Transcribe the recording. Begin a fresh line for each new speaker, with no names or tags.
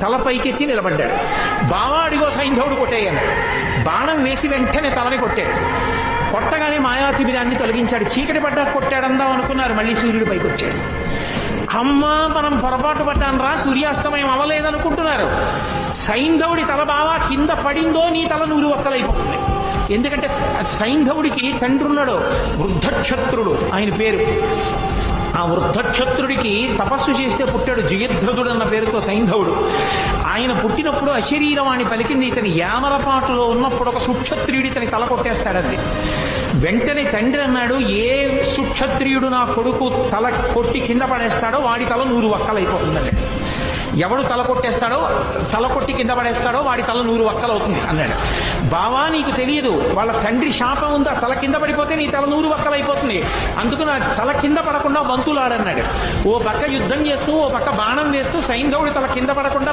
తల పైకెత్తి నిలబడ్డాడు. బావా అడిగో సైంధవుడు కొట్టేయన్నాడు. బాణం వేసి వెంటనే తలని కొట్టాడు. కొట్టగానే మాయాతిబిరాన్ని తొలగించాడు. చీకటి పడ్డా కొట్టాడందాం అనుకున్నారు. మళ్ళీ సూర్యుడు పైకి వచ్చాడు. అమ్మా మనం పొరపాటు పడ్డాను రా, సూర్యాస్తమయం అవ్వలేదనుకుంటున్నారు. సైంధవుడి తల బావా కింద పడిందో నీ తల నూరు ఒక్కలైపోతుంది. ఎందుకంటే సైంధవుడికి తండ్రి ఉన్నాడు, వృద్ధక్షత్రుడు ఆయన పేరు. ఆ వృద్ధక్షత్రుడికి తపస్సు చేస్తే పుట్టాడు జయద్రథుడు అన్న పేరుతో సైంధవుడు. ఆయన పుట్టినప్పుడు అశరీరవాణి పలికింది. ఇతని యామరపాటులో ఉన్నప్పుడు ఒక సుక్షత్రియుడి ఇతని తల కొట్టేస్తాడంది. వెంటనే తండ్రి అన్నాడు, ఏ సుక్షత్రియుడు నా కొడుకు తల కొట్టి కింద పడేస్తాడో వాడి తల 100 వక్కలైపోతుందండి. ఎవడు తల కొట్టేస్తాడో, తల కొట్టి కింద పడేస్తాడో వాడి తల 100 వక్కలవుతుంది అన్నాడు. బావా నీకు తెలియదు, వాళ్ళ తండ్రి శాపం ఉందా, తల కింద పడిపోతే నీ తల 100 వక్కలైపోతుంది, అందుకు నా తల కింద పడకుండా వంతులాడన్నాడు. ఓ పక్క యుద్ధం చేస్తూ ఓ పక్క బాణం వేస్తూ సైంధవుడి తల కింద పడకుండా